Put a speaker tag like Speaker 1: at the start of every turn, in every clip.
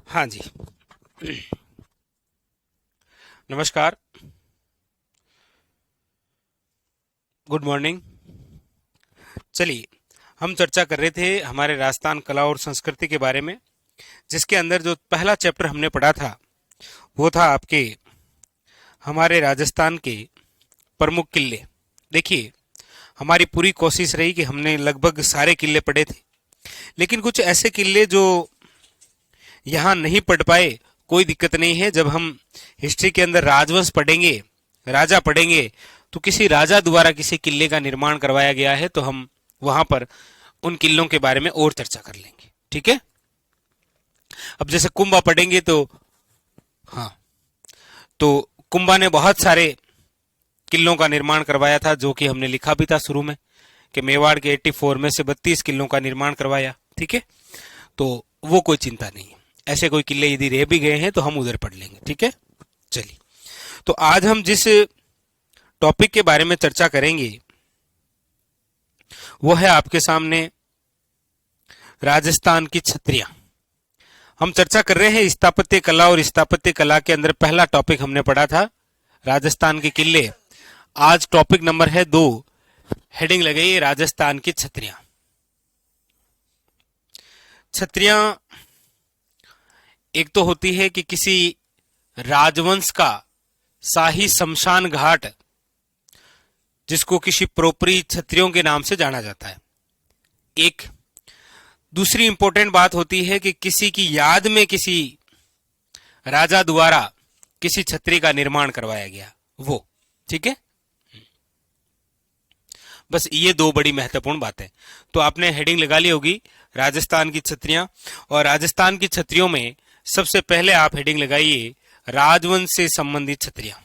Speaker 1: हाँ जी। नमस्कार। Good morning. चलिए, हम चर्चा कर रहे थे हमारे राजस्थान कला और संस्कृति के बारे में, जिसके अंदर जो पहला चैप्टर हमने पढ़ा था वो था आपके हमारे राजस्थान के प्रमुख किले। देखिए, हमारी पूरी कोशिश रही कि हमने लगभग सारे किले पढ़े थे, लेकिन कुछ ऐसे किले जो यहाँ नहीं पढ़ पाए, कोई दिक्कत नहीं है। जब हम हिस्ट्री के अंदर राजवंश पढ़ेंगे, राजा पढ़ेंगे, तो किसी राजा द्वारा किसी किले का निर्माण करवाया गया है तो हम वहां पर उन किलों के बारे में और चर्चा कर लेंगे। ठीक है। अब जैसे कुंभा पढ़ेंगे तो हाँ, तो कुंभा ने बहुत सारे किलों का निर्माण करवाया था, जो कि हमने लिखा भी था शुरू में कि मेवाड़ के 84 में से 32 किलों का निर्माण करवाया। ठीक है, तो वो कोई चिंता नहीं है। ऐसे कोई किले यदि रह भी गए हैं तो हम उधर पढ़ लेंगे। ठीक है। चलिए, तो आज हम जिस टॉपिक के बारे में चर्चा करेंगे वो है आपके सामने राजस्थान की छत्रियां। हम चर्चा कर रहे हैं स्थापत्य कला, और स्थापत्य कला के अंदर पहला टॉपिक हमने पढ़ा था राजस्थान के किले। आज टॉपिक नंबर है 2। हेडिंग लगाइए, राजस्थान की छत्रियां। छत्रियां एक तो होती है कि किसी राजवंश का शाही शमशान घाट, जिसको किसी प्रोपरी छत्रियों के नाम से जाना जाता है। एक दूसरी इंपॉर्टेंट बात होती है कि किसी की याद में किसी राजा द्वारा किसी छतरी का निर्माण करवाया गया, वो। ठीक है। बस ये दो बड़ी महत्वपूर्ण बातें। तो आपने हेडिंग लगा ली होगी, राजस्थान की छत्रियां। और राजस्थान की छत्रियों में सबसे पहले आप हेडिंग लगाइए, राजवंश से संबंधित छत्रियां।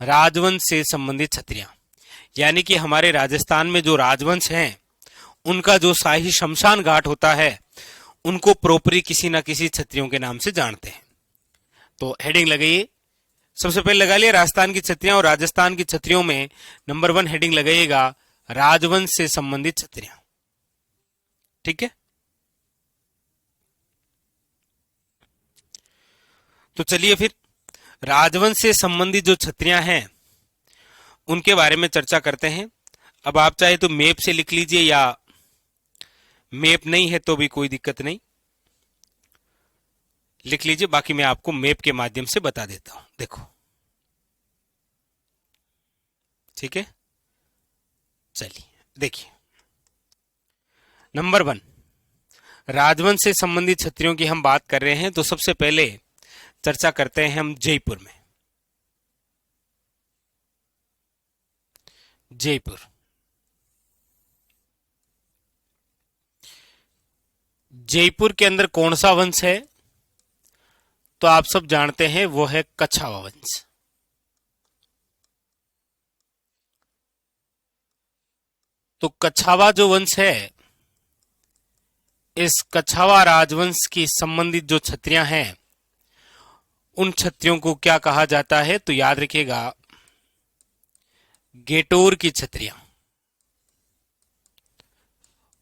Speaker 1: राजवंश से संबंधित छत्रियां यानी कि हमारे राजस्थान में जो राजवंश हैं, उनका जो शाही शमशान घाट होता है, उनको प्रोपरी किसी ना किसी छत्रियों के नाम से जानते हैं। तो हेडिंग लगाइए, सबसे पहले लगा लिया राजस्थान की छत्रियां, और राजस्थान की छत्रियों में नंबर 1 हेडिंग लगाइएगा, राजवंश से संबंधित छत्रियां। ठीक है। तो चलिए फिर राजवंश से संबंधित जो छत्रियां हैं उनके बारे में चर्चा करते हैं। अब आप चाहे तो मैप से लिख लीजिए, या मैप नहीं है तो भी कोई दिक्कत नहीं, लिख लीजिए। बाकी मैं आपको मैप के माध्यम से बता देता हूं। देखो, ठीक है। चलिए देखिए, नंबर 1, राजवंश से संबंधित छत्रियों की हम बात कर रहे हैं, तो सबसे पहले चर्चा करते हैं हम जयपुर में। जयपुर, जयपुर के अंदर कौन सा वंश है? तो आप सब जानते हैं, वो है कछावा वंश। तो कछावा जो वंश है, इस कछावा राजवंश की संबंधित जो छत्रियां हैं, उन छत्रियों को क्या कहा जाता है? तो याद रखिएगा, गेटोर की छत्रियां।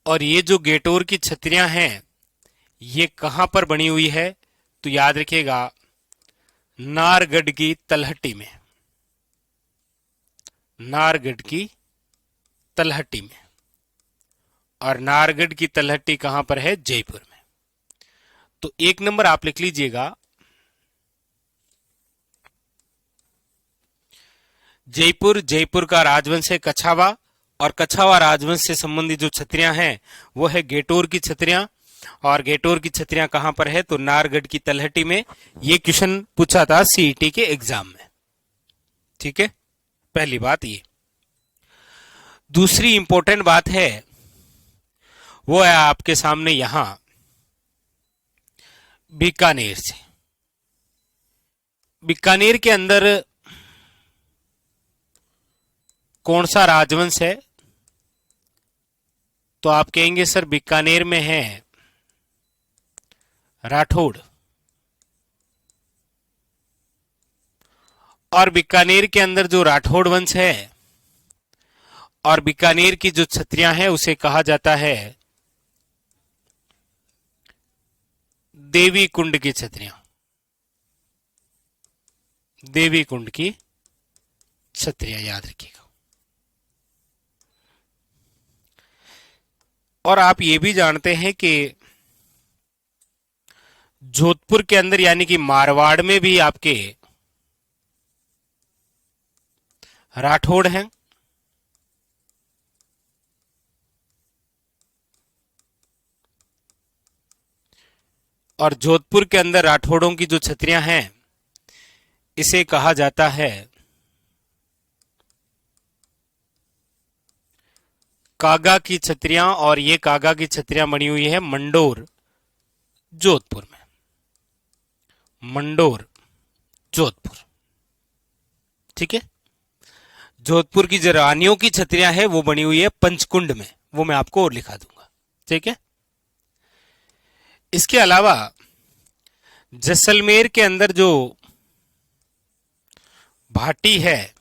Speaker 1: और ये जो गेटोर की छत्रियां हैं, ये कहां पर बनी हुई है? तो याद रखिएगा, नारगढ़ की तलहटी में। नारगढ़ की तलहटी में। और नारगढ़ की तलहटी कहां पर है? जयपुर में। तो 1 नंबर आप लिख लीजिएगा, जयपुर। जयपुर का राजवंश है कछावा, और कछावा राजवंश से संबंधित जो छत्रियां हैं वो है गेटोर की छत्रियां। और गेटोर की छत्रियां कहां पर है? तो नारगढ़ की तलहटी में। ये क्वेश्चन पूछा था सीईटी के एग्जाम में। ठीक है, पहली बात ये। दूसरी इंपॉर्टेंट बात है, वो है आपके सामने यहां बीकानेर से। बीकानेर के अंदर कौन सा राजवंश है? तो आप कहेंगे सर बीकानेर में है राठौड़। और बीकानेर के अंदर जो राठौड़ वंश है और बीकानेर की जो छत्रियां हैं, उसे कहा जाता है देवी कुंड की छतरियां, देवी कुंड की छतरियां याद रखिएगा। और आप ये भी जानते हैं कि जोधपुर के अंदर यानी कि मारवाड़ में भी आपके राठौड़ हैं। और जोधपुर के अंदर राठौड़ों की जो छतरियां हैं, इसे कहा जाता है कागा की छतरियां। और ये कागा की छतरियां बनी हुई है मंडोर, जोधपुर में। मंडोर, जोधपुर। ठीक है। जोधपुर की जो रानियों की छतरियां है वो बनी हुई है पंचकुंड में, वो मैं आपको और लिखा दूंगा। ठीक है। इसके अलावा जैसलमेर के अंदर जो भाटी है,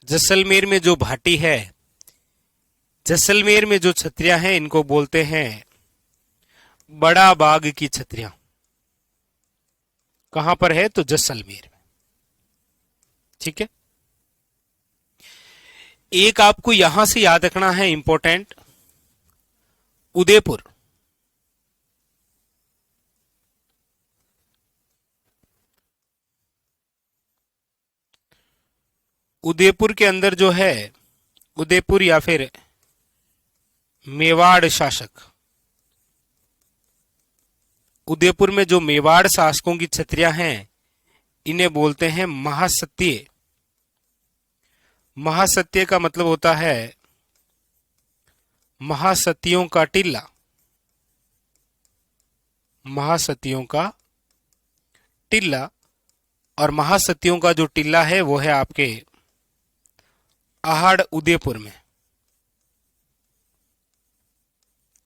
Speaker 1: जैसलमेर में जो भाटी है, जैसलमेर में जो छतरियां हैं इनको बोलते हैं बड़ा बाग की छतरियां। कहां पर है? तो जैसलमेर में। ठीक है। एक आपको यहां से याद रखना है इंपॉर्टेंट, उदयपुर। उदयपुर के अंदर जो है, उदयपुर या फिर मेवाड़ शासक, उदयपुर में जो मेवाड़ शासकों की छतरियां हैं इन्हें बोलते हैं महासत्य। महासत्य का मतलब होता है महासतियों का टिल्ला। महासतियों का टिल्ला। और महासतियों का जो टिल्ला है वो है आपके आहड़, उदयपुर में।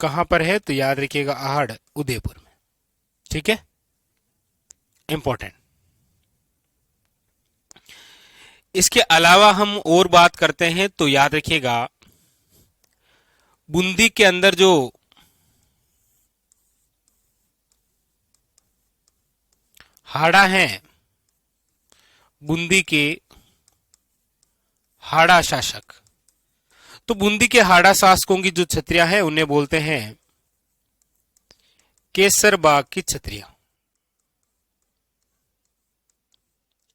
Speaker 1: कहां पर है? तो याद रखिएगा आहड़, उदयपुर में। ठीक है। इंपॉर्टेंट। इसके अलावा हम और बात करते हैं तो याद रखिएगा बूंदी के अंदर जो हाड़ा हैं, बूंदी के हाड़ा शासक, तो बूंदी के हाड़ा शासकों की जो छतरियां हैं उन्हें बोलते हैं केसर बाग की छतरियां।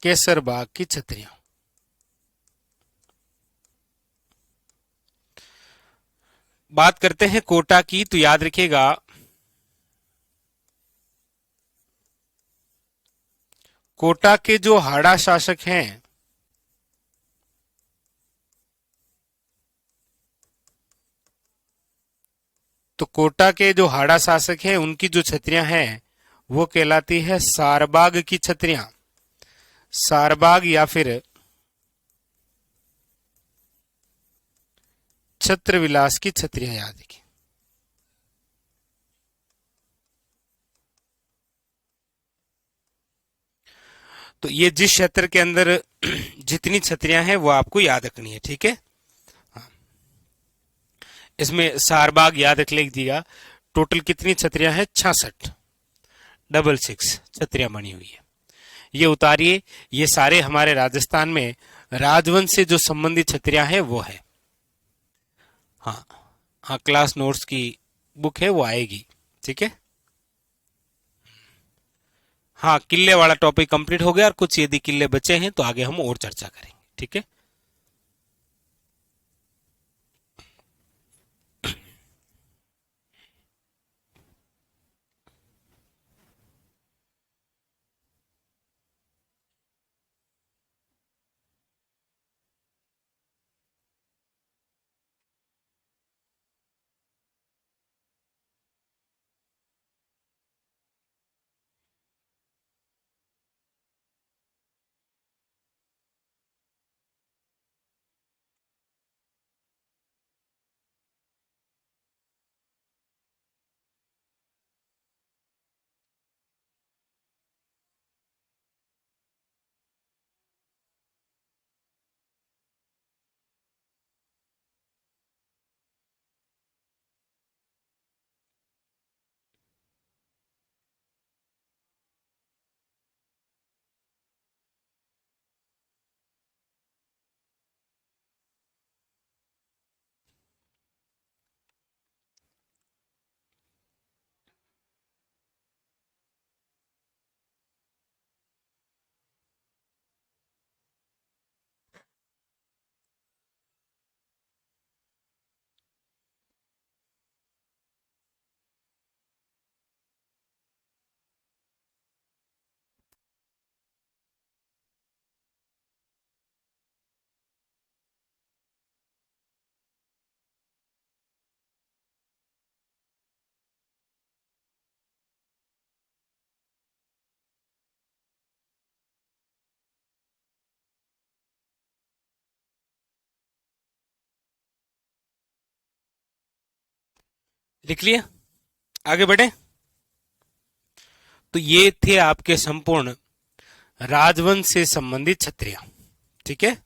Speaker 1: केसर बाग की छतरियां। बात करते हैं कोटा की तो याद रखिएगा कोटा के जो हाड़ा शासक हैं, तो कोटा के जो हाड़ा शासक हैं उनकी जो छतरियां हैं वो कहलाती है सारबाग की छतरियां। सारबाग या फिर छत्रविलास की छतरियां याद रखिए। तो ये जिस क्षेत्र के अंदर जितनी छतरियां हैं वो आपको याद रखनी है। ठीक है। इसमें सारबाग याद रख लीजिएगा। टोटल कितनी छतरियां हैं? 66, डबल 6 छतरियां बनी हुई है। ये उतारिए। ये सारे हमारे राजस्थान में राजवंश से जो संबंधित छतरियां हैं वो है। हाँ, हाँ, क्लास नोट्स की बुक है वो आएगी। ठीक है। हाँ, किले वाला टॉपिक कंप्लीट हो गया और कुछ यदि किले बचे हैं तो आगे हम और चर्चा करेंगे। ठीक है। लिख लिया, आगे बढ़े। तो ये थे आपके संपूर्ण राजवंश से संबंधित क्षत्रिय। ठीक है।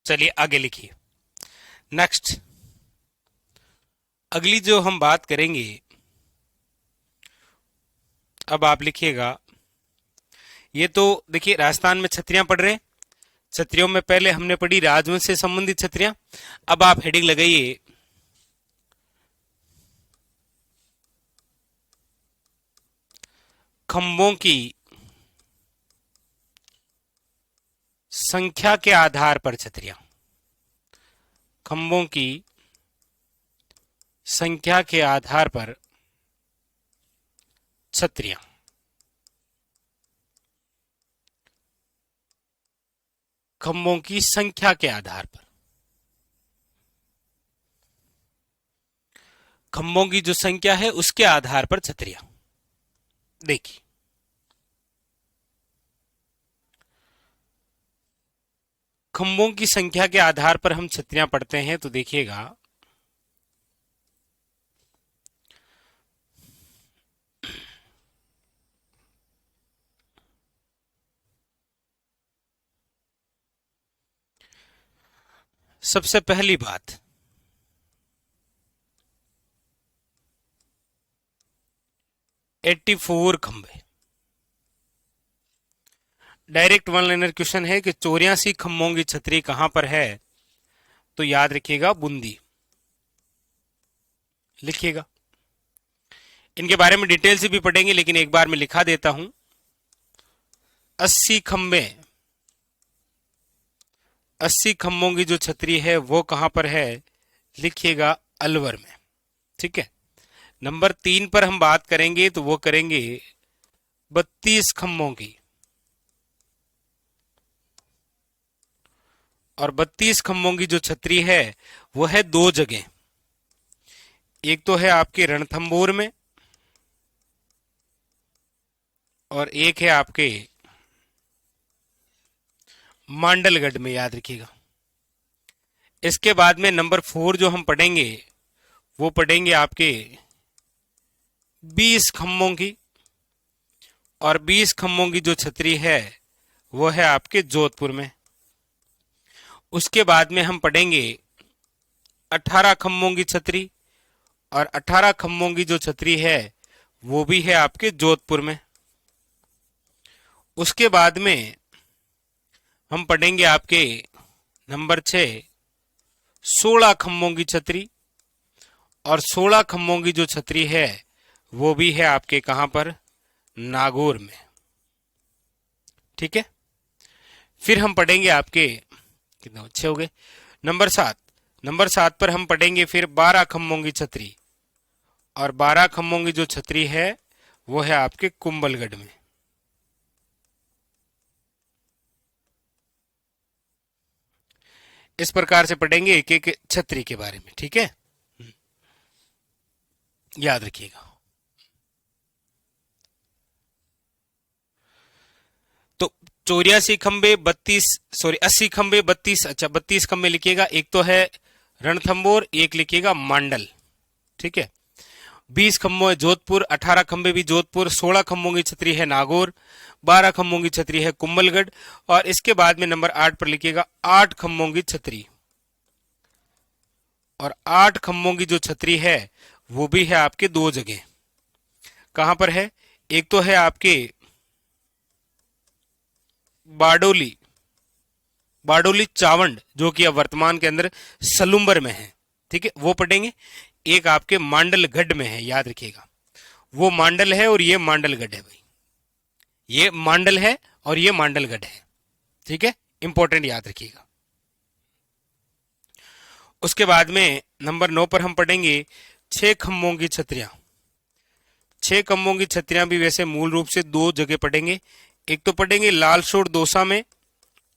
Speaker 1: चलिए आगे लिखिए। नेक्स्ट, अगली जो हम बात करेंगे, अब आप लिखिएगा। ये तो देखिए राजस्थान में छत्रियां पढ़ रहे हैं। छत्रियों में पहले हमने पढ़ी राजवंश से संबंधित छत्रियां। अब आप हेडिंग लगाइए खंभों की संख्या के आधार पर छत्रियां। खंभों की संख्या के आधार पर छत्रियां। खंभों की संख्या के आधार पर, खंभों की जो संख्या है उसके आधार पर छत्रियां। देखिए, खंभों की संख्या के आधार पर हम छत्रियां पढ़ते हैं। तो देखिएगा, सबसे पहली बात, एट्टी 84 खंभे। डायरेक्ट वन लाइनर क्वेश्चन है कि 84 खंभों की छतरी कहां पर है। तो याद रखिएगा बूंदी। लिखिएगा, इनके बारे में डिटेल से भी पढ़ेंगे, लेकिन एक बार मैं लिखा देता हूं। 80 खंभे, 80 खंभों की जो छतरी है वो कहां पर है। लिखिएगा अलवर में। ठीक है। नंबर 3 पर हम बात करेंगे तो वो करेंगे 32 खंभों की, और 32 खंभों की जो छतरी है वो है दो जगह। एक तो है आपके रणथंभौर में, और एक है आपके मांडलगढ़ में। याद रखिएगा। इसके बाद में नंबर 4 जो हम पढ़ेंगे वो पढ़ेंगे आपके 20 खंभों की, और 20 खंभों की जो छतरी है वो है आपके जोधपुर में। उसके बाद में हम पढ़ेंगे 18 खंभों की छतरी, और 18 खंभों की जो छतरी है वो भी है आपके जोधपुर में। उसके बाद में हम पढ़ेंगे आपके नंबर 6 16 खंभों की छतरी, और 16 खंभों की जो छतरी है वो भी है आपके कहां पर, नागौर में। ठीक है। फिर हम पढ़ेंगे आपके, कितने अच्छे हो गए, नंबर 7। नंबर 7 पर हम पढ़ेंगे फिर 12 खंभों की छतरी, और 12 खंभों की जो छतरी है वो है आपके कुंभलगढ़ में। इस प्रकार से पढ़ेंगे एक एक छतरी के बारे में। ठीक है, याद रखिएगा। तो 84 खंबे 32, सॉरी 80 खंबे 32, अच्छा 32 खंबे लिखिएगा। एक तो है रणथंबोर, एक लिखिएगा मांडल। ठीक है। 20 खंभों है जोधपुर, 18 खंबे भी जोधपुर, 16 खंभों की छतरी है नागौर, 12 खंभों की छतरी है कुंभलगढ़, और इसके बाद में नंबर 8 पर लिखिएगा 8 खंभों की छतरी। और 8 खंभों की जो छतरी है वो भी है आपके दो जगह। कहां पर है। एक तो है आपके बारडोली, बारडोली चावंड जो कि अब वर्तमान के अंदर सलुम्बर में है, ठीक है, वो पढ़ेंगे। एक आपके मांडलगढ़ में है, याद रखिएगा, वो मांडल है और ये मांडलगढ़ है भाई, ये मांडल है और ये मांडलगढ़ है, ठीक है, इंपॉर्टेंट याद रखिएगा। उसके बाद में नंबर 9 पर हम पढ़ेंगे 6 खंभों की छतरियां। 6 खंभों की छतरियां भी वैसे मूल रूप से 2 जगह पढ़ेंगे, एक तो पढ़ेंगे लालसोट दौसा में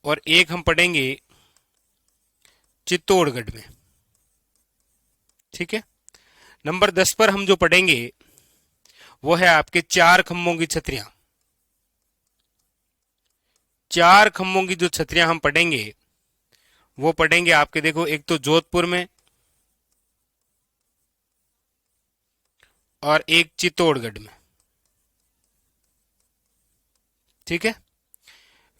Speaker 1: और एक हम पढ़ेंगे चित्तौड़गढ़ में, ठीक है। नंबर 10 पर हम जो पढ़ेंगे वो है आपके 4 खंभों की छतरियां। 4 खंभों की जो छतरियां हम पढ़ेंगे वो पढ़ेंगे आपके, देखो, एक तो जोधपुर में और एक चित्तौड़गढ़ में, ठीक है।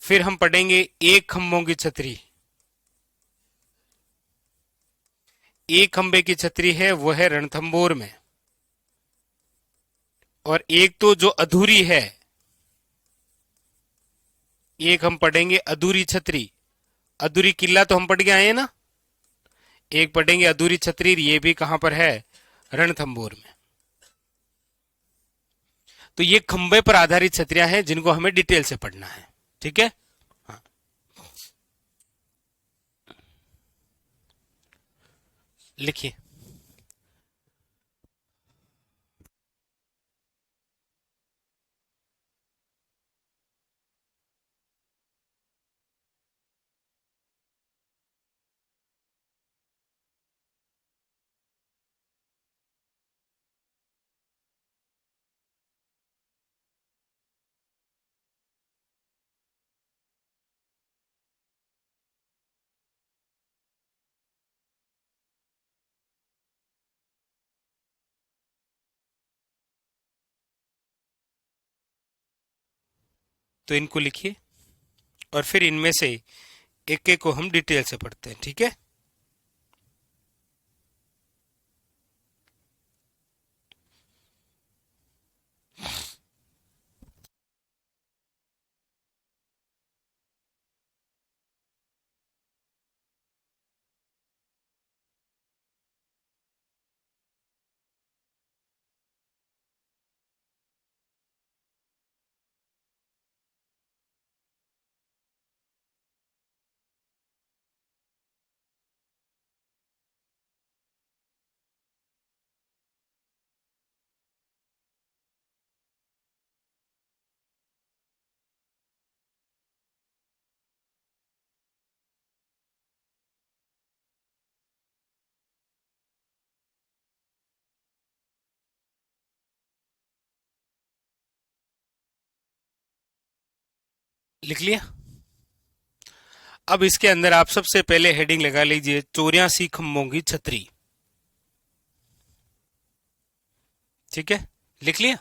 Speaker 1: फिर हम पढ़ेंगे 1 खंभों की छतरी, 1 खंभे की छतरी है वो है रणथंभौर में, और एक तो जो अधूरी है, एक हम पढ़ेंगे अधूरी छतरी, अधूरी किला तो हम पढ़ के आए हैं ना, एक पढ़ेंगे अधूरी छतरी, ये भी कहां पर है, रणथंभौर में। तो ये खंभे पर आधारित छतरियां हैं जिनको हमें डिटेल से पढ़ना है, ठीक है। हाँ, लिखिए। तो इनको लिखिए और फिर इनमें से एक एक को हम डिटेल से पढ़ते हैं, ठीक है। लिख लिया। अब इसके अंदर आप सबसे पहले हेडिंग लगा लीजिए 84 खंभों की छतरी, ठीक है, लिख लिया।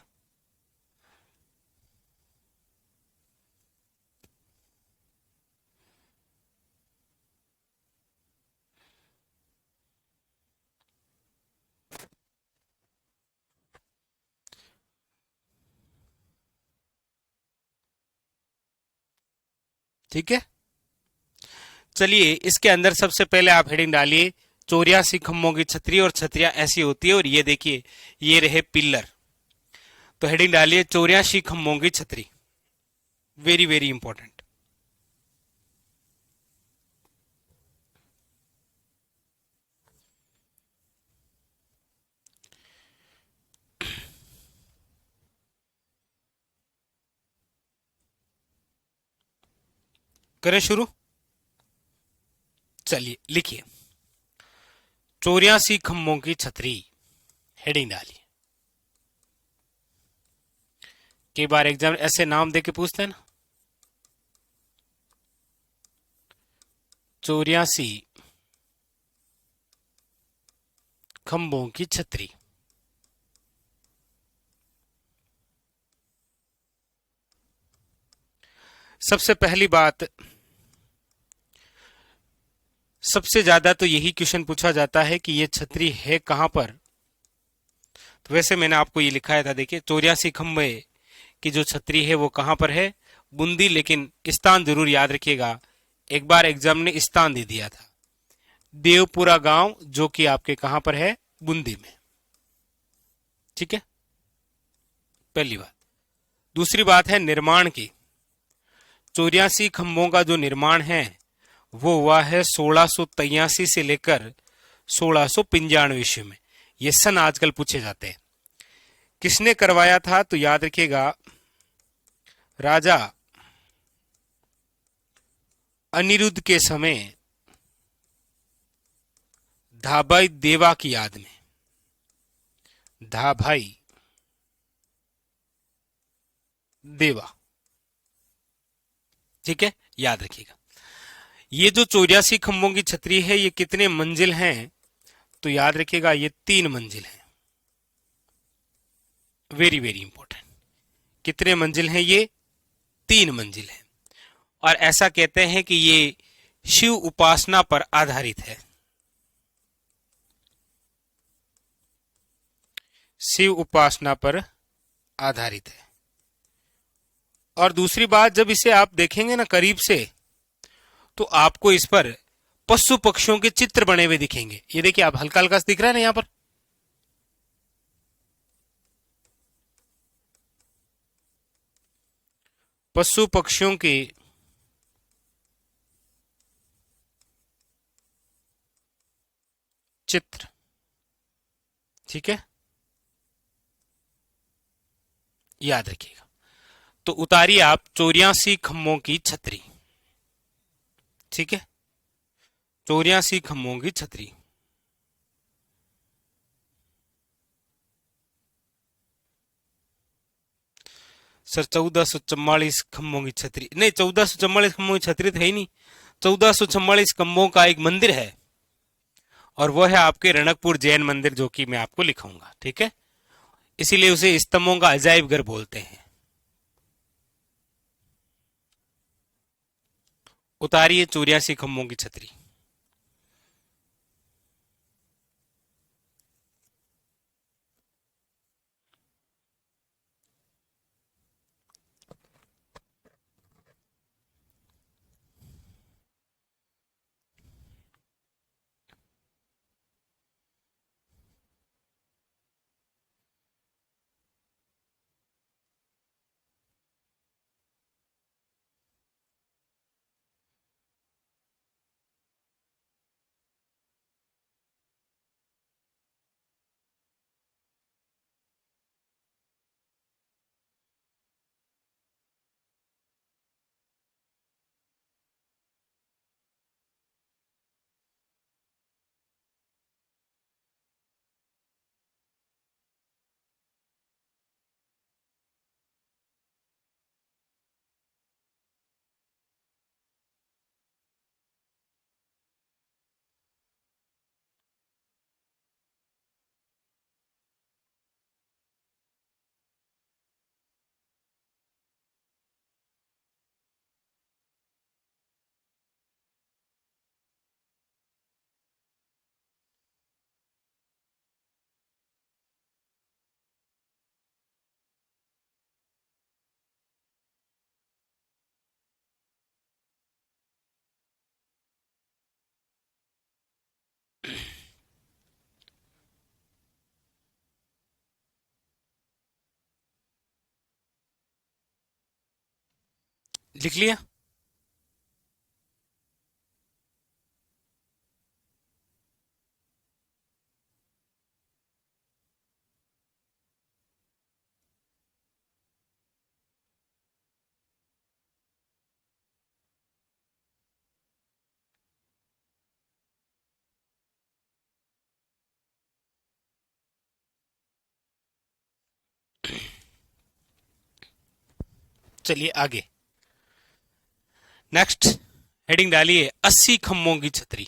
Speaker 1: ठीक है, चलिए इसके अंदर सबसे पहले आप हेडिंग डालिए 84 खंभों की छतरी, और छतरियां ऐसी होती है, और ये देखिए ये रहे पिल्लर, तो हेडिंग डालिए 84 खंभों की छतरी, वेरी वेरी इंपॉर्टेंट। करें शुरू, चलिए लिखिए 84 खंभों की छतरी, हेडिंग डालिए। कई बार एग्जाम ऐसे नाम देके पूछते हैं ना, 84 खंभों की छतरी। सबसे पहली बात, सबसे ज्यादा तो यही क्वेश्चन पूछा जाता है कि ये छतरी है कहां पर। तो वैसे मैंने आपको ये लिखाया था, देखिए 84 खंभे की जो छतरी है वो कहां पर है, बूंदी, लेकिन स्थान जरूर याद रखिएगा, एक बार एग्जाम ने स्थान दे दिया था, देवपुरा गांव, जो कि आपके कहां पर है, बूंदी में। ठीक है, पहली बात। दूसरी बात है निर्माण की। 84 खंभों का जो निर्माण है वो हुआ है 1683 से लेकर 1695 में। ये सन आजकल पूछे जाते हैं। किसने करवाया था, तो याद रखिएगा राजा अनिरुद्ध के समय धाबाई देवा की याद में, धाबाई देवा। ठीक है, याद रखिएगा। ये जो 84 खंभों की छतरी है ये कितने मंजिल हैं, तो याद रखिएगा ये 3 मंजिल है। Very very important. कितने मंजिल हैं ये, 3 मंजिल है। और ऐसा कहते हैं कि ये शिव उपासना पर आधारित है, शिव उपासना पर आधारित है। और दूसरी बात, जब इसे आप देखेंगे ना करीब से, तो आपको इस पर पशु पक्षियों के चित्र बने हुए दिखेंगे। ये देखिए, आप हल्का हल्का दिख रहा है ना यहां पर, पशु पक्षियों के चित्र। ठीक है, याद रखिएगा। तो उतारिए आप 84 खंभों की छतरी। ठीक है, 84 खंभों की छतरी। सर 1444 खंभों की छतरी नहीं, 1444 खंभों की छतरी तो है ही नहीं। 1444 खंभों का एक मंदिर है, और वह है आपके रणकपुर जैन मंदिर, जो कि मैं आपको लिखाऊंगा। ठीक है, इसीलिए उसे स्तंभों का अजायब घर बोलते हैं। उतारिए 84 खंभों की छतरी। लिख लिया। चलिए आगे, नेक्स्ट हेडिंग डालिए 80 खंभों की छतरी।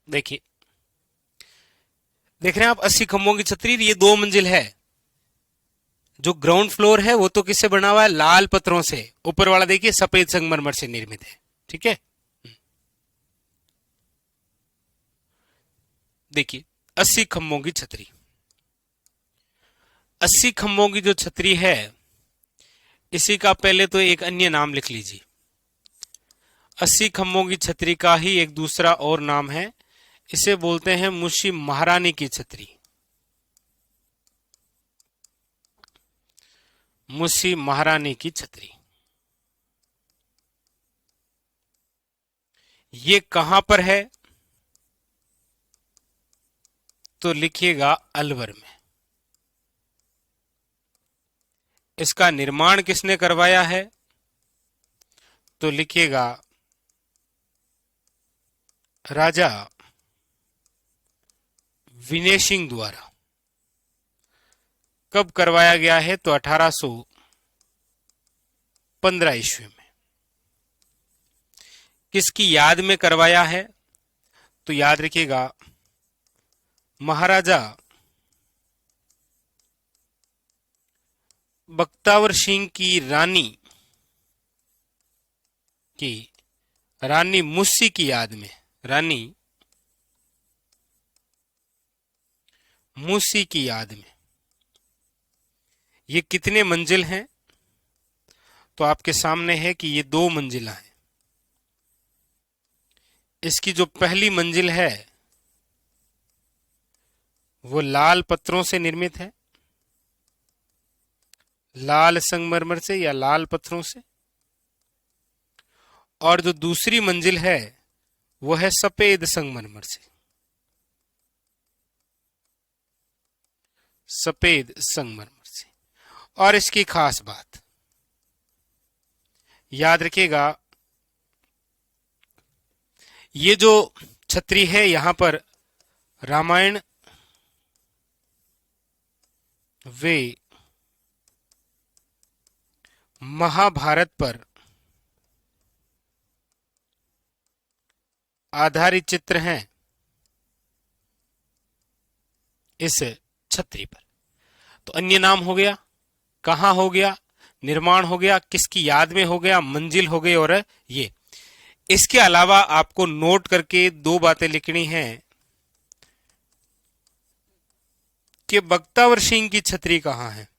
Speaker 1: देखिए, देख रहे हैं आप 80 खंभों की छतरी, ये 2 मंजिल है। जो ग्राउंड फ्लोर है वो तो किससे बना हुआ है, लाल पत्थरों से। ऊपर वाला देखिए सफेद संगमरमर से निर्मित है। ठीक है, देखिए 80 खंभों की छतरी। 80 खंभों की जो छतरी है इसी का पहले तो एक अन्य नाम लिख लीजिए। 80 खम्भों की छतरी का ही एक दूसरा और नाम है, इसे बोलते हैं मुंशी महारानी की छतरी। मुंशी महारानी की छतरी। ये कहां पर है? तो लिखिएगा अलवर में। इसका निर्माण किसने करवाया है? तो लिखिएगा राजा विनय सिंह द्वारा। कब करवाया गया है? तो 1815 ईस्वी में। किसकी याद में करवाया है? तो याद रखिएगा महाराजा बख्तावर सिंह की की रानी मुस्सी की याद में। रानी मुस्सी की याद में। ये कितने मंजिल हैं? तो आपके सामने है कि ये 2 मंजिला है। इसकी जो पहली मंजिल है वो लाल पत्थरों से निर्मित है, लाल संगमरमर से या लाल पत्थरों से। और जो दूसरी मंजिल है वो है सफेद संगमरमर से। सफेद संगमरमर से। और इसकी खास बात याद रखिएगा, ये जो छतरी है यहां पर रामायण वे महाभारत पर आधारित चित्र हैं इस छतरी पर। तो अन्य नाम हो गया, कहां हो गया, निर्माण हो गया, किसकी याद में हो गया, मंजिल हो गई, और ये। इसके अलावा आपको नोट करके 2 बातें लिखनी है कि बख्तावर सिंह की छतरी कहां है।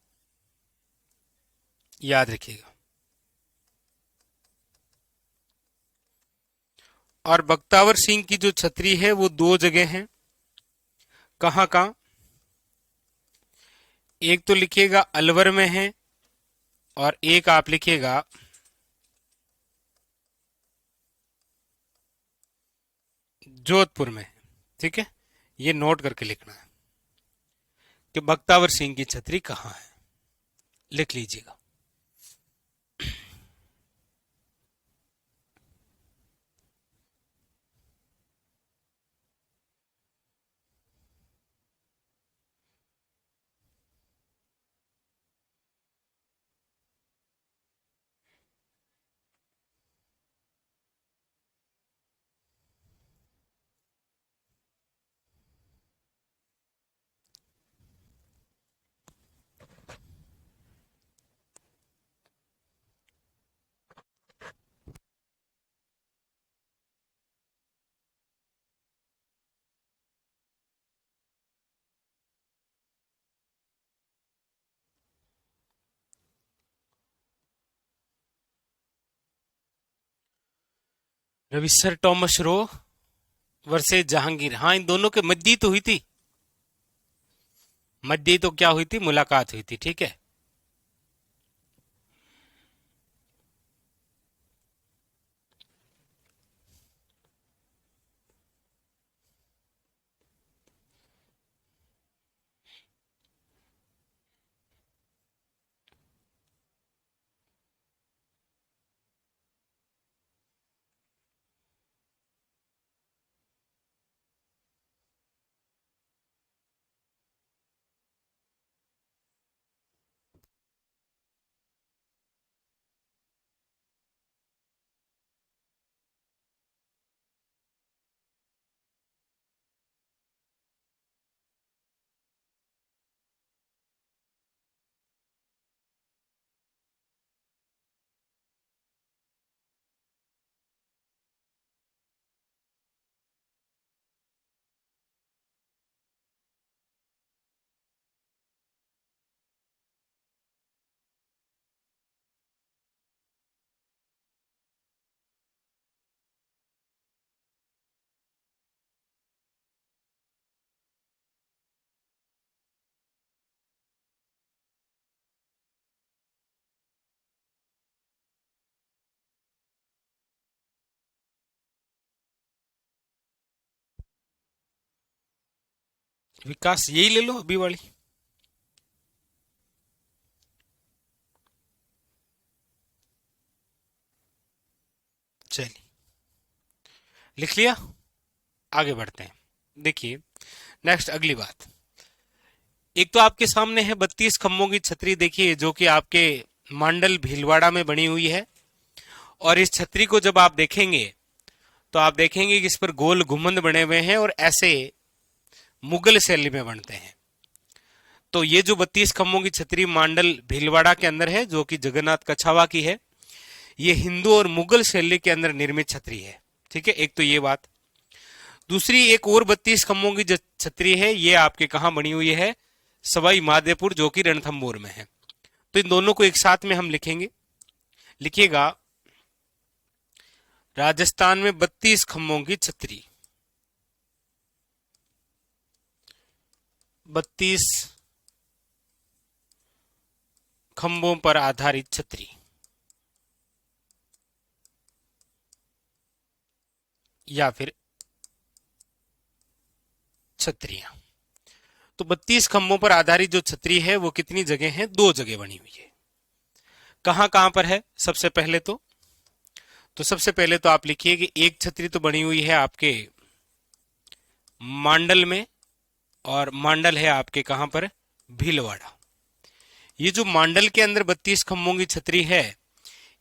Speaker 1: याद रखिएगा। और बख्तावर सिंह की जो छतरी है वो 2 जगह है। कहां कहां? एक तो लिखिएगा अलवर में है, और एक आप लिखिएगा जोधपुर में है। ठीक है, ये नोट करके लिखना है कि बख्तावर सिंह की छतरी कहां है। लिख लीजिएगा। Ravi sir Thomas Roe versus Jahangir. हाँ, इन दोनों के मध्य तो हुई थी। मध्य तो क्या हुई थी? मुलाकात हुई थी। ठीक है। विकास यही ले लो अभी वाली। चलिए, लिख लिया। आगे बढ़ते हैं। देखिए, नेक्स्ट अगली बात। एक तो आपके सामने है 32 खंभों की छतरी, देखिए, जो कि आपके मांडल भीलवाड़ा में बनी हुई है। और इस छतरी को जब आप देखेंगे तो आप देखेंगे कि इस पर गोल गुंबद बने हुए हैं और ऐसे मुगल शैली में बनते हैं। तो ये जो 32 खंभों की छतरी मांडल भीलवाड़ा के अंदर है, जो कि जगन्नाथ कछावा की है, ये हिंदू और मुगल शैली के अंदर निर्मित छतरी है। ठीक है, एक तो ये बात। दूसरी, एक और 32 खंभों की जो छतरी है, ये आपके कहां बनी हुई है? सवाई माधोपुर, जो कि रणथंभौर में है। तो इन दोनों को एक साथ में हम लिखेंगे। लिखिएगा, राजस्थान में 32 खंभों की छतरी, 32 खंभों पर आधारित छतरी, या फिर छतरियां। तो 32 खंभों पर आधारित जो छतरी है वो कितनी जगह है? 2 जगह बनी हुई है। कहां कहां पर है? सबसे पहले तो आप लिखिए कि एक छतरी तो बनी हुई है आपके मांडल में, और मांडल है आपके कहां पर? भीलवाड़ा। ये जो मांडल के अंदर 32 खंभों की छतरी है,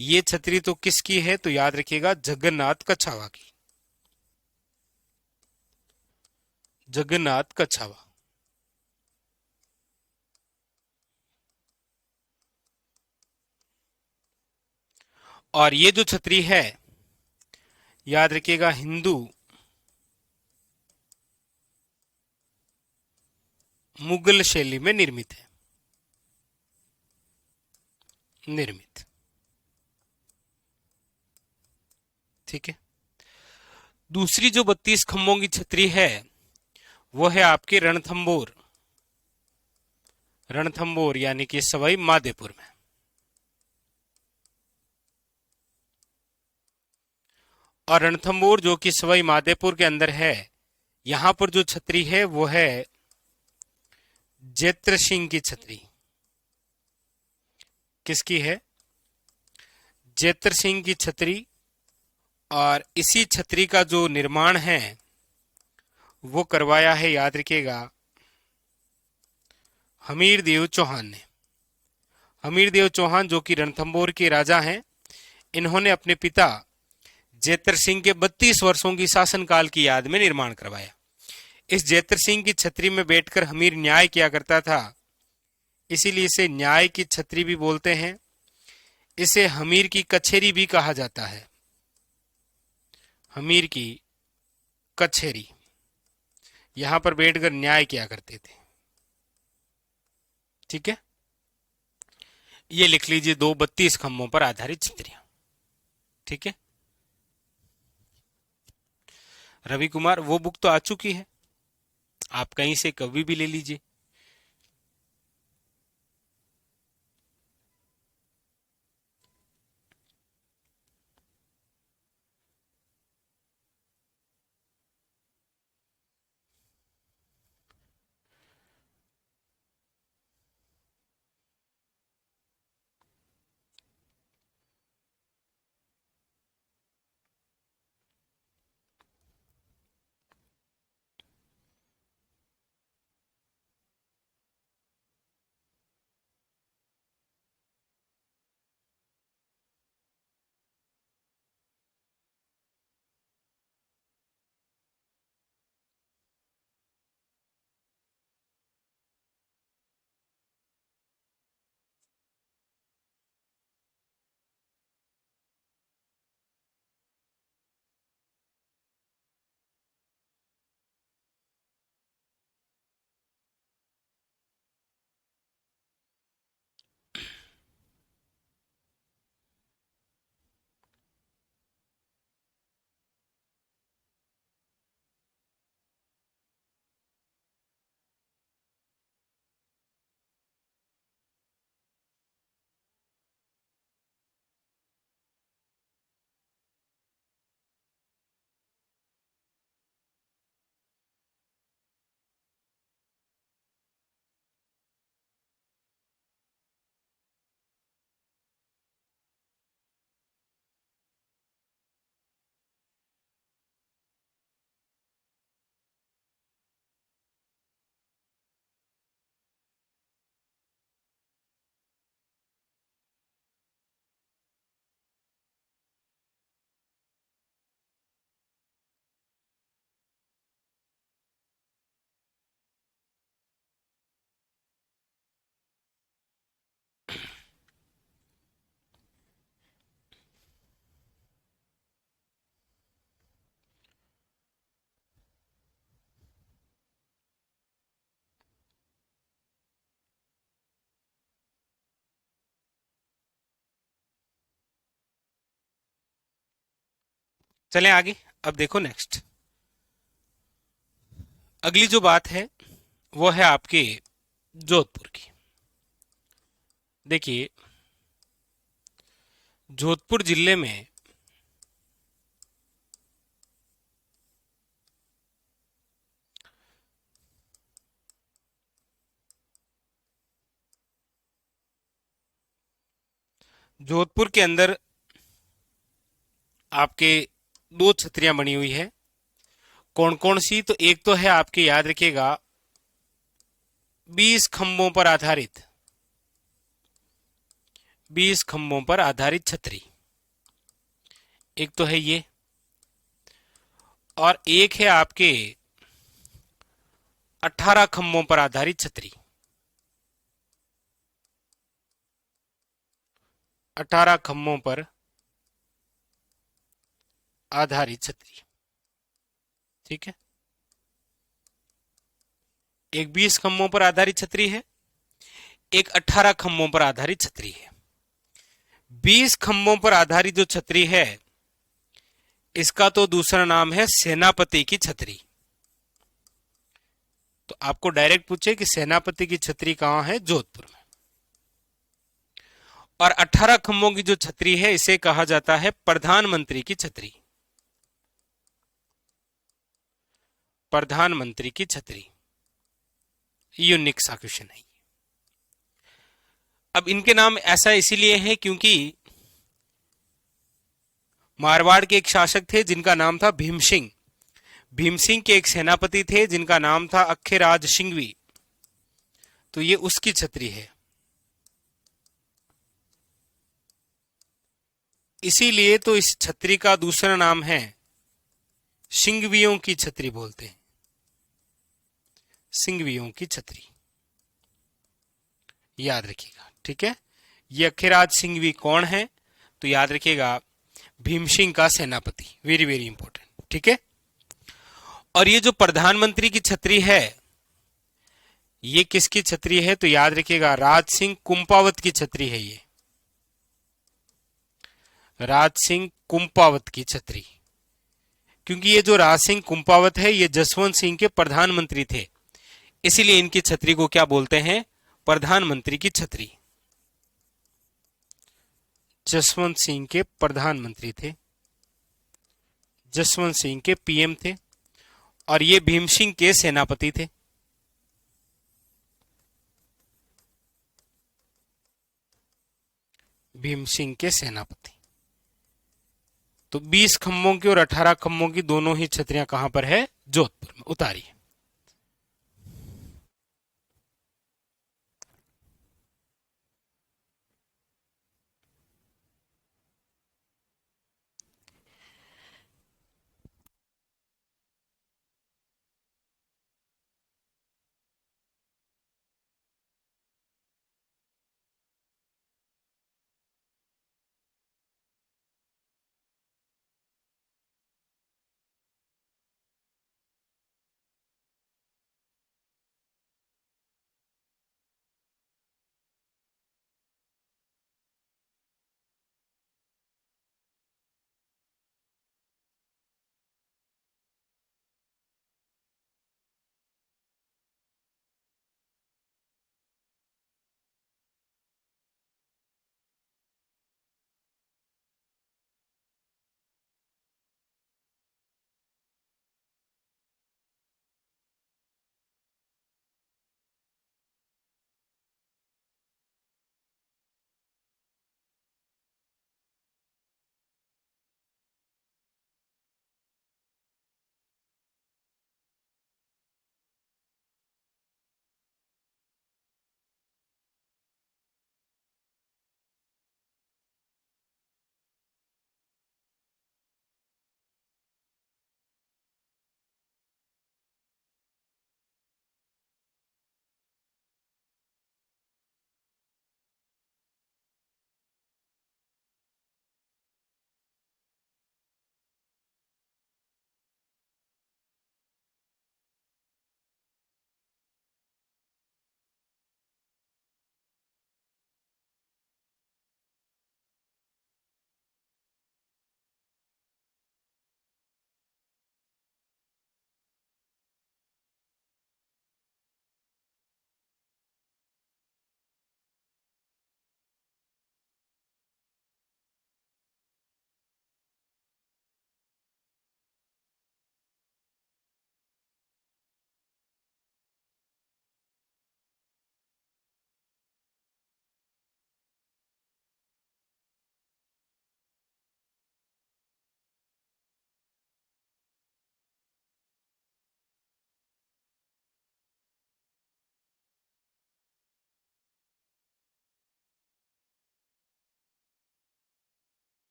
Speaker 1: ये छतरी तो किसकी है? तो याद रखिएगा, जगन्नाथ कछावा की। जगन्नाथ कछावा। और ये जो छतरी है, याद रखिएगा, हिंदू मुगल शैली में निर्मित है। निर्मित। ठीक है। दूसरी जो 32 खंभों की छतरी है, वो है आपके रणथंभौर। रणथंभौर यानी कि सवाई माधोपुर में। और रणथंभौर जो कि सवाई माधोपुर के अंदर है, यहां पर जो छतरी है वो है जैत्र सिंह की छतरी। किसकी है? जैत्र सिंह की छतरी। और इसी छतरी का जो निर्माण है वो करवाया है, याद रखिएगा, हमीर देव चौहान ने। हमीर देव चौहान जो कि रणथंभौर के राजा हैं, इन्होंने अपने पिता जैत्र सिंह के 32 वर्षों की शासनकाल की याद में निर्माण करवाया। इस जैत्र सिंह की छतरी में बैठकर हमीर न्याय किया करता था, इसीलिए इसे न्याय की छतरी भी बोलते हैं। इसे हमीर की कचेरी भी कहा जाता है। हमीर की कचेरी। यहां पर बैठकर न्याय किया करते थे। ठीक है, ये लिख लीजिए, दो 32 खंभों पर आधारित छतरियां। ठीक है, रवि कुमार, वो बुक तो आ चुकी है, आप कहीं से कभी भी ले लीजिए। चलें आगे। अब देखो नेक्स्ट, अगली जो बात है वो है आपके जोधपुर की। देखिए, जोधपुर जिले में जोधपुर के अंदर आपके दो छतरियां बनी हुई है। कौन कौन सी? तो एक तो है आपके, याद रखिएगा, 20 खंभों पर आधारित, 20 खंभों पर आधारित छतरी, एक तो है ये। और एक है आपके 18 खंभों पर आधारित छतरी, 18 खंभों पर आधारित छतरी। ठीक है, एक 20 खंभों पर आधारित छतरी है, एक 18 खंभों पर आधारित छतरी है। 20 खंभों पर आधारित जो छतरी है, इसका तो दूसरा नाम है सेनापति की छतरी। तो आपको डायरेक्ट पूछे कि सेनापति की छतरी कहां है? जोधपुर में। और 18 खंभों की जो छतरी है, इसे कहा जाता है प्रधानमंत्री की छतरी, प्रधानमंत्री की छतरी। यूनिक सा क्वेश्चन है। अब इनके नाम ऐसा इसीलिए है क्योंकि मारवाड़ के एक शासक थे जिनका नाम था भीम सिंह। भीम सिंह के एक सेनापति थे जिनका नाम था अखेराज सिंघवी। तो ये उसकी छतरी है, इसीलिए तो इस छतरी का दूसरा नाम है सिंघवियों की छतरी बोलते हैं, सिंघवियों की छतरी। याद रखिएगा, ठीक है। ये अखेराज सिंघवी कौन है? तो याद रखिएगा, भीम सिंह का सेनापति। वेरी वेरी इंपॉर्टेंट, ठीक है। और ये जो प्रधानमंत्री की छतरी है, ये किसकी छतरी है? तो याद रखिएगा, राज सिंह कुंपावत की छतरी है ये, राज सिंह कुंपावत की छतरी। क्योंकि ये जो राज सिंह कुंपावत है, ये जसवंत सिंह के प्रधानमंत्री थे, इसीलिए इनकी छतरी को क्या बोलते हैं? प्रधानमंत्री की छतरी। जसवंत सिंह के प्रधानमंत्री थे, जसवंत सिंह के पीएम थे, और ये भीम सिंह के सेनापति थे। भीम सिंह के सेनापति। तो 20 खंभों की और 18 खंभों की दोनों ही छतरियां कहां पर है? जोधपुर में। उतारी।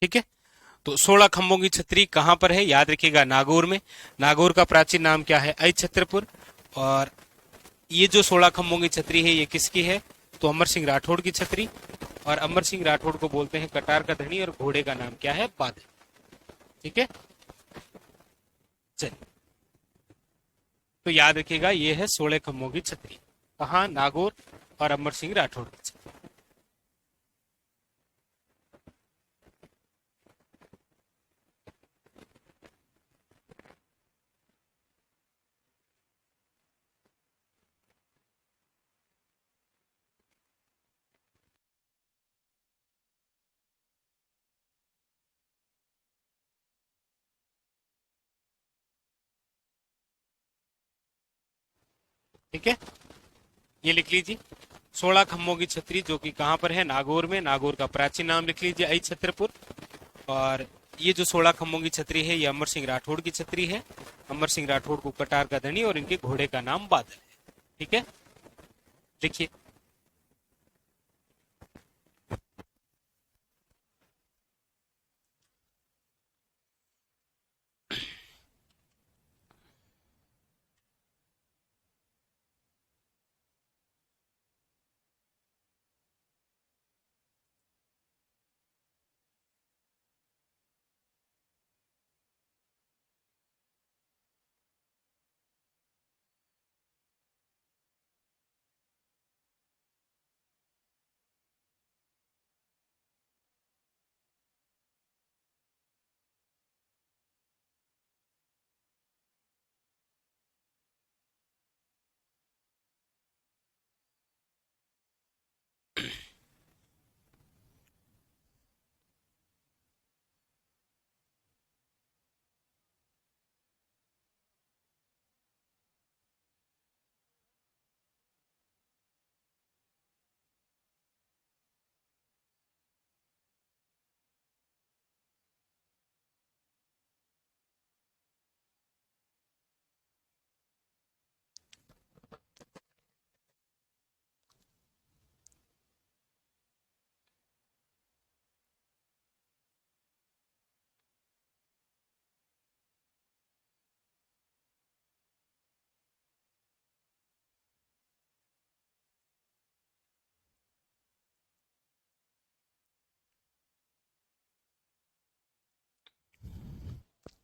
Speaker 1: ठीक है। तो 16 खंभों की छतरी कहां पर है, याद रखिएगा नागौर में। नागौर का प्राचीन नाम क्या है, अछत्रपुर। और ये जो 16 खंभों की छतरी है ये किसकी है, तो अमर सिंह राठौड़ की छतरी। और अमर सिंह राठौड़ को बोलते हैं कटार का धनी, और घोड़े का नाम क्या है, बादल। ठीक है। चलिए, तो याद रखिएगा ये है 16 खंभों की छतरी, कहाँ, नागौर, और अमर सिंह राठौड़ की छतरी। ठीक है, ये लिख लीजिए 16 खंभों की छतरी, जो कि कहां पर है, नागौर में। नागौर का प्राचीन नाम लिख लीजिए अछत्रपुर। और ये जो 16 खंभों की छतरी है ये अमर सिंह राठौड़ की छतरी है। अमर सिंह राठौड़ को कटार का धनी, और इनके घोड़े का नाम बादल है। ठीक है, लिखिए।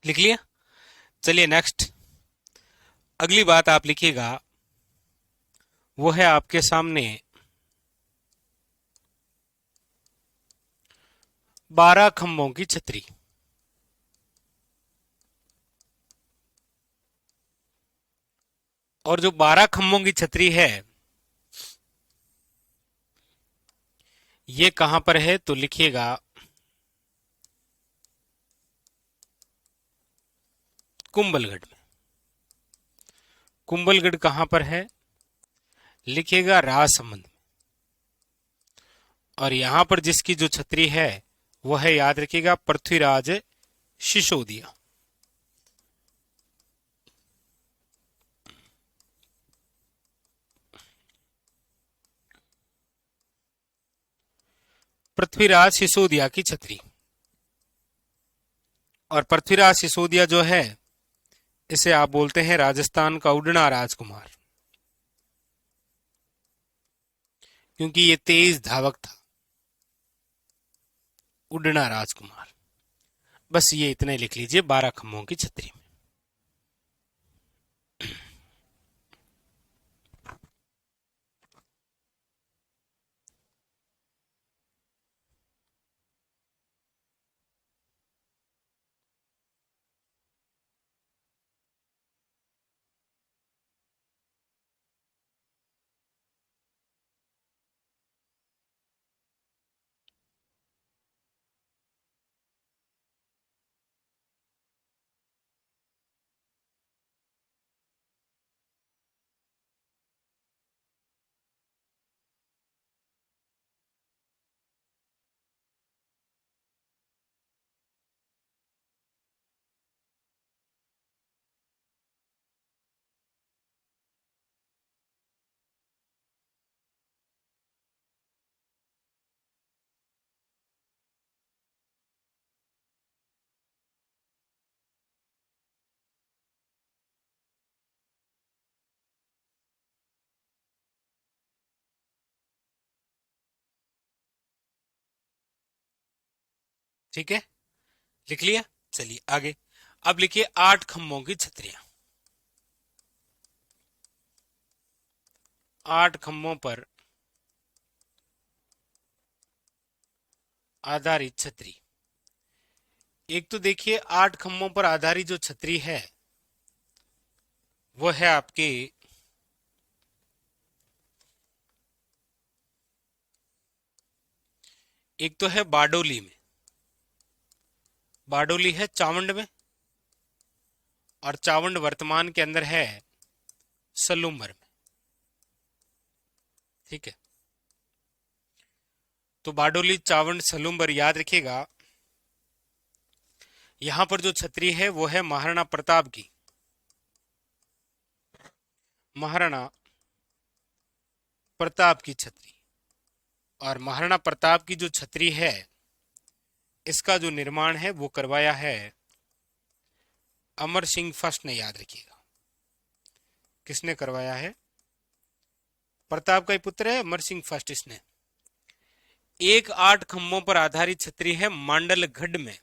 Speaker 1: लिख लिया। चलिए नेक्स्ट, अगली बात आप लिखिएगा, वो है आपके सामने 12 खंभों की छतरी। और जो 12 खंभों की छतरी है ये कहां पर है, तो लिखिएगा कुंभलगढ़ में। कुंभलगढ़ कहां पर है, लिखिएगा राजसमंद में। और यहां पर जिसकी जो छतरी है वो है, याद रखिएगा, पृथ्वीराज सिसोदिया। पृथ्वीराज सिसोदिया की छतरी। और पृथ्वीराज सिसोदिया जो है इसे आप बोलते हैं राजस्थान का उड़ना राजकुमार, क्योंकि ये तेज धावक था, उड़ना राजकुमार। बस ये इतने लिख लीजिए 12 खंभों की छतरी में। ठीक है, लिख लिया। चलिए आगे। अब लिखिए 8 खंभों की छतरियां। 8 खंभों पर आधारित छतरी। एक तो देखिए 8 खंभों पर आधारित जो छतरी है वो है आपके एक तो है बारडोली में, बारडोली है चावंड में, और चावंड वर्तमान के अंदर है सलूम्बर में। ठीक है, तो बारडोली चावंड सलूम्बर याद रखिएगा। यहां पर जो छतरी है वो है महाराणा प्रताप की, महाराणा प्रताप की छतरी। और महाराणा प्रताप की जो छतरी है इसका जो निर्माण है वो करवाया है अमर सिंह फर्स्ट ने, याद रखिएगा। किसने करवाया है? प्रताप का ही पुत्र है अमर सिंह फर्स्ट। इसने एक 8 खंभों पर आधारित छतरी है मांडलगढ़ में।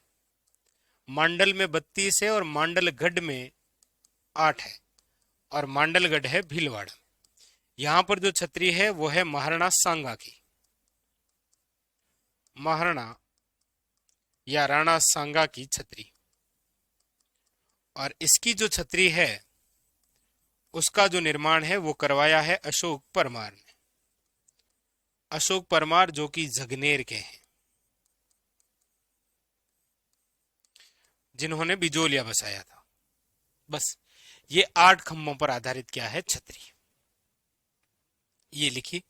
Speaker 1: मांडल में 32 है और मांडलगढ़ में 8 है, और मांडलगढ़ है भीलवाड़ा। यहां पर जो छतरी है वो है महाराणा सांगा की, महाराणा या राणा सांगा की छतरी। और इसकी जो छतरी है उसका जो निर्माण है वो करवाया है अशोक परमार ने। अशोक परमार जो कि झगनेर के हैं, जिन्होंने बिजोलिया बसाया था। बस ये 8 खंभों पर आधारित क्या है? छतरी। ये लिखिए।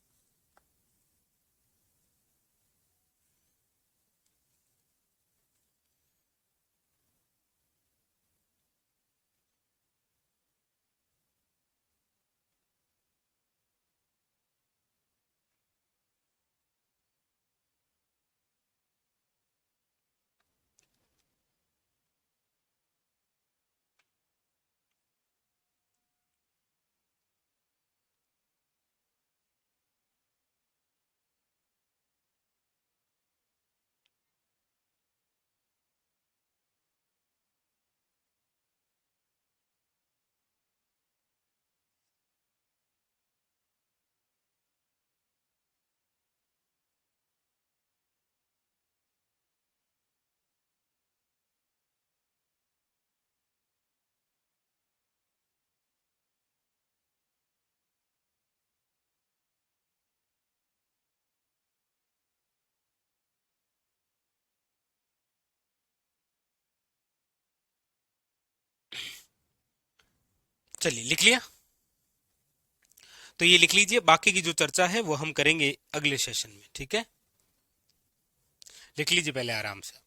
Speaker 1: चलिए लिख लिया। तो ये लिख लीजिए, बाकी की जो चर्चा है वो हम करेंगे अगले सेशन में। ठीक है, लिख लीजिए पहले आराम से।